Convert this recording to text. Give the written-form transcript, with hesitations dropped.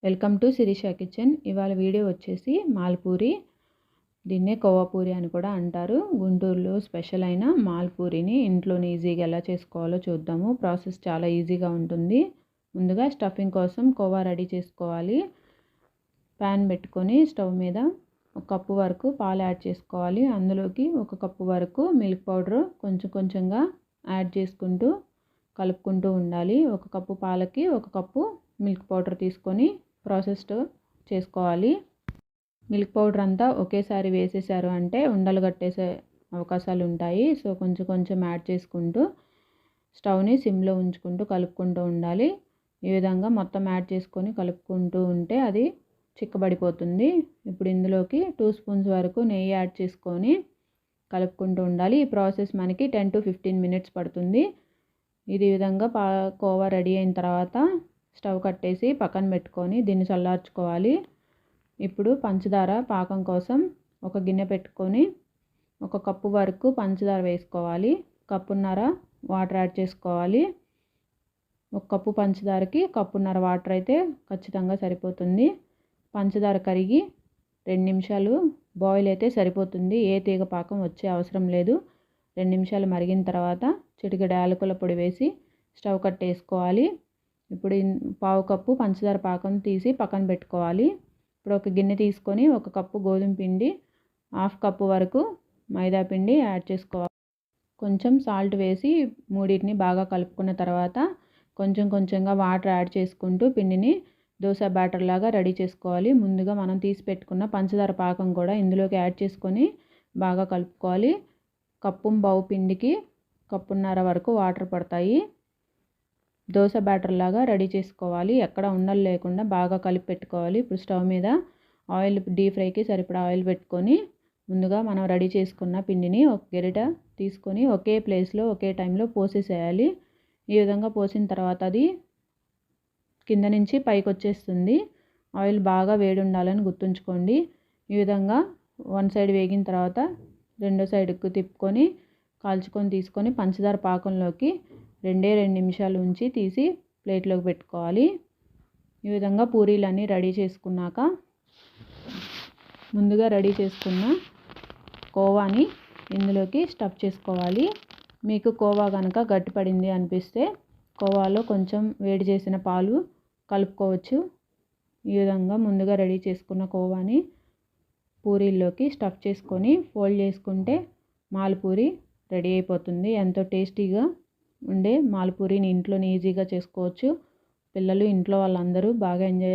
Welcome to Sirisha kitchen. ఇవాళ video వచ్చేసి మాల్పూరి, దీన్నే కోవాపూరి అని కూడా అంటారు. గుంటూరులో స్పెషల్ అయిన మాల్పూరిని ఇంట్లోనే ఈజీగా ఎలా చేసుకోవాలో చూద్దాము. ప్రాసెస్ చాలా ఈజీగా ఉంటుంది. ముందుగా స్టఫింగ్ కోసం కోవా రెడీ చేసుకోవాలి. ప్యాన్ పెట్టుకొని స్టవ్ మీద 1 కప్పు వరకు పాలు యాడ్ చేసుకోవాలి. అందులోకి 1 కప్పు వరకు మిల్క్ పౌడర్ కొంచెం కొంచెంగా యాడ్ చేసుకుంటూ కలుపుకుంటూ ఉండాలి. 1 కప్పు పాలకి 1 కప్పు మిల్క్ పౌడర్ తీసుకొని ప్రాసెస్ చేసుకోవాలి. మిల్క్ పౌడర్ అంతా ఒకేసారి వేసేసారు అంటే ఉండలు కట్టేసే అవకాశాలు ఉంటాయి. సో కొంచెం కొంచెం యాడ్ చేసుకుంటూ స్టవ్ని సిమ్లో ఉంచుకుంటూ కలుపుకుంటూ ఉండాలి. ఈ విధంగా మొత్తం యాడ్ చేసుకొని కలుపుకుంటూ ఉంటే అది చిక్కబడిపోతుంది. ఇప్పుడు ఇందులోకి 2 స్పూన్స్ వరకు నెయ్యి యాడ్ చేసుకొని కలుపుకుంటూ ఉండాలి. ఈ ప్రాసెస్ మనకి 10 to 15 మినిట్స్ పడుతుంది. ఇది విధంగా కోవా రెడీ అయిన తర్వాత స్టవ్ కట్టేసి పక్కన పెట్టుకొని దీన్ని చల్లార్చుకోవాలి. ఇప్పుడు పంచదార పాకం కోసం ఒక గిన్నె పెట్టుకొని 1 కప్పు వరకు పంచదార వేసుకోవాలి. కప్పున్నర వాటర్ యాడ్ చేసుకోవాలి. 1 కప్పు పంచదారకి కప్పున్నర వాటర్ అయితే ఖచ్చితంగా సరిపోతుంది. పంచదార కరిగి 2 నిమిషాలు బాయిల్ అయితే సరిపోతుంది. ఏ తీగ పాకం వచ్చే అవసరం లేదు. 2 నిమిషాలు మరిగిన తర్వాత చిటికెడు యాలకుల పొడి వేసి స్టవ్ కట్టేసుకోవాలి. ఇప్పుడు 1/2 కప్పు పంచదార పాకం తీసి పక్కన పెట్టుకోవాలి. ఇప్పుడు ఒక గిన్నె తీసుకొని 1 కప్పు గోధుమ పిండి, 1/2 కప్పు వరకు మైదా పిండి యాడ్ చేసుకోవాలి. కొంచెం సాల్ట్ వేసి మూడింటిని బాగా కలుపుకున్న తర్వాత కొంచెం కొంచెంగా వాటర్ యాడ్ చేసుకుంటూ పిండిని దోశ బ్యాటర్ లాగా రెడీ చేసుకోవాలి. ముందుగా మనం తీసి పెట్టుకున్న పంచదార పాకం కూడా ఇందులోకి యాడ్ చేసుకొని బాగా కలుపుకోవాలి. కప్పు పిండికి కప్పున్నర వరకు వాటర్ పడతాయి. దోశ బ్యాటర్ లాగా రెడీ చేసుకోవాలి. ఎక్కడ ఉండలు లేకుండా బాగా కలిపి పెట్టుకోవాలి. ఇప్పుడు స్టవ్ మీద ఆయిల్, డీప్ ఫ్రైకి సరిపడా ఆయిల్ పెట్టుకొని ముందుగా మనం రెడీ చేసుకున్న పిండిని ఒక గరిట తీసుకొని ఒకే ప్లేస్లో ఒకే టైంలో పోసేసేయాలి. ఈ విధంగా పోసిన తర్వాత అది కింద నుంచి పైకి వచ్చేస్తుంది. ఆయిల్ బాగా వేడి ఉండాలని గుర్తుంచుకోండి. ఈ విధంగా 1 సైడ్ వేగిన తర్వాత రెండో సైడ్కు తిప్పుకొని కాల్చుకొని తీసుకొని పంచదార పాకంలోకి 2 నిమిషాలు ఉంచి తీసి ప్లేట్లోకి పెట్టుకోవాలి. ఈ విధంగా పూరీలన్నీ రెడీ చేసుకున్నాక ముందుగా రెడీ చేసుకున్న కోవాని ఇందులోకి స్టఫ్ చేసుకోవాలి. మీకు కోవా కనుక గట్టిపడింది అనిపిస్తే కోవాలో కొంచెం వేడి చేసిన పాలు కలుపుకోవచ్చు. ఈ విధంగా ముందుగా రెడీ చేసుకున్న కోవాని పూరీల్లోకి స్టఫ్ చేసుకొని ఫోల్డ్ చేసుకుంటే మాల్పూరి రెడీ అయిపోతుంది. ఎంతో టేస్టీగా ఉండే మాల్పూరిని ఇంట్లోనే ఈజీగా చేసుకోవచ్చు. పిల్లలు, ఇంట్లో వాళ్ళందరూ బాగా ఎంజాయ్